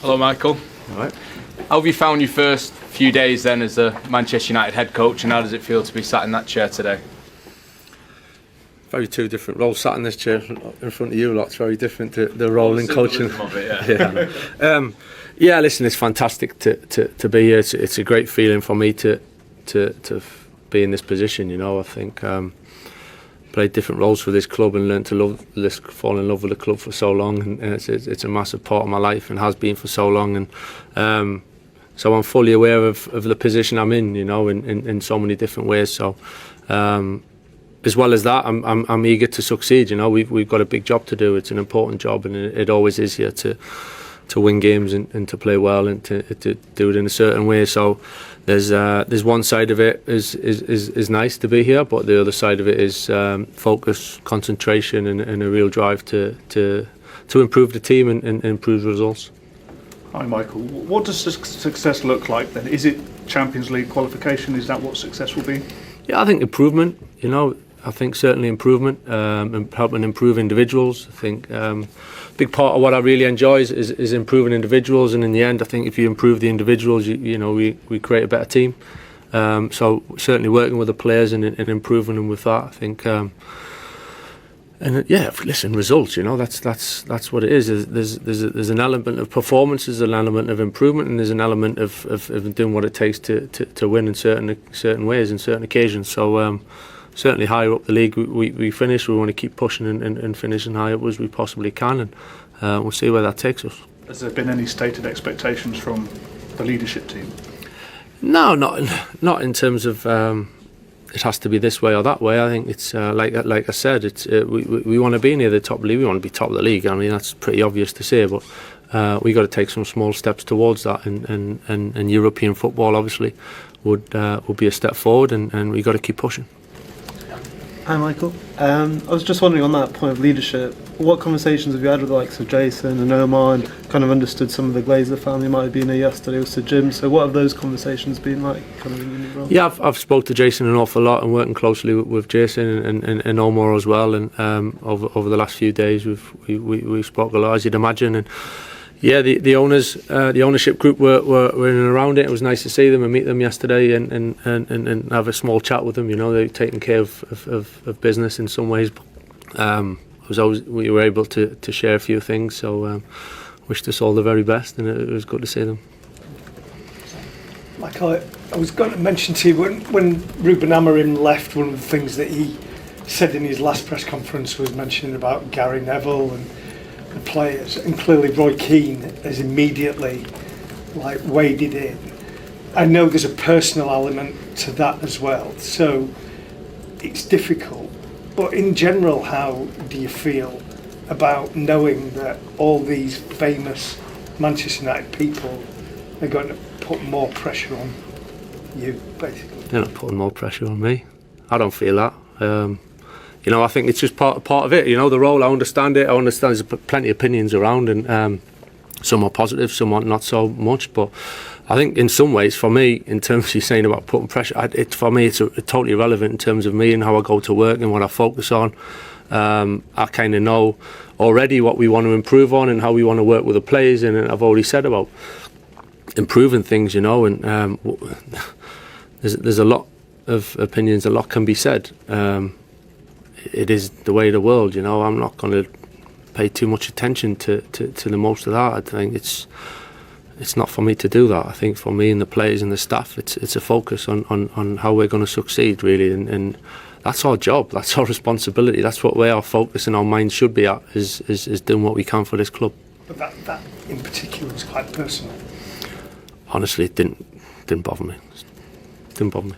Hello, Michael. All right. How have you found your first few days then as the Manchester United head coach, and how does it feel to be sat in that chair today? Very two different roles. Sat in this chair in front of you lot's very different to the role in coaching. Of it, yeah. Listen, it's fantastic to be here. It's a great feeling for me to be in this position. You know, I think played different roles for this club and learned to fall in love with the club for so long, and it's a massive part of my life and has been for so long. And so I'm fully aware of the position I'm in. You know, in so many different ways. So. As well as that, I'm eager to succeed. You know, we've got a big job to do. It's an important job, and it always is here to win games and to play well and to do it in a certain way. So there's one side of it is nice to be here, but the other side of it is focus, concentration, and a real drive to improve the team and improve results. Hi, Michael. What does success look like then? Is it Champions League qualification? Is that what success will be? Yeah, I think improvement. You know, I think certainly improvement and helping improve individuals. I think a big part of what I really enjoy is improving individuals, and in the end, I think if you improve the individuals, we create a better team. So certainly working with the players and improving them with that, I think. And yeah, listen, results. You know, that's what it is. There's an element of performance, there's an element of improvement, and there's an element of doing what it takes to win in certain ways, in certain occasions. So certainly higher up the league we finish, we want to keep pushing and finishing high up as we possibly can, and we'll see where that takes us. Has there been any stated expectations from the leadership team? No, not in terms of. It has to be this way or that way. I think it's like I said. It's we want to be near the top of the league. We want to be top of the league. I mean, that's pretty obvious to say, but we got to take some small steps towards that. And European football obviously would be a step forward, and we got to keep pushing. Hi, Michael. I was just wondering on that point of leadership, what conversations have you had with the likes of Jason and Omar, and kind of understood some of the Glazer family might have been here yesterday with Sir Jim, so what have those conversations been like kind of in your new role? Yeah, I've spoke to Jason an awful lot and working closely with Jason and Omar as well, and over the last few days we spoke a lot, as you'd imagine, and yeah, the owners, the ownership group were in and around it. It was nice to see them and meet them yesterday and have a small chat with them. You know, they're taking care of business in some ways. We were able to share a few things. So wished us all the very best, and it was good to see them. Michael, I was going to mention to you when Ruben Amorim left, one of the things that he said in his last press conference was mentioning about Gary Neville and the players, and clearly Roy Keane has immediately waded in. I know there's a personal element to that as well, so it's difficult. But in general, how do you feel about knowing that all these famous Manchester United people are going to put more pressure on you, basically? They're not putting more pressure on me. I don't feel that. You know, I think it's just part of it. You know, the role, I understand it. I understand there's plenty of opinions around, and some are positive, some are not so much. But I think in some ways, for me, in terms of you saying about putting pressure, for me, it's totally irrelevant in terms of me and how I go to work and what I focus on. I kind of know already what we want to improve on and how we want to work with the players, and I've already said about improving things, you know, and there's a lot of opinions, a lot can be said. It is the way of the world, you know. I'm not going to pay too much attention to the most of that. I think it's not for me to do that. I think for me and the players and the staff, it's a focus on how we're going to succeed, really, and that's our job, that's our responsibility, that's what our focus and our mind should be at, is doing what we can for this club. But that in particular is quite personal. Honestly, it didn't bother me. It didn't bother me.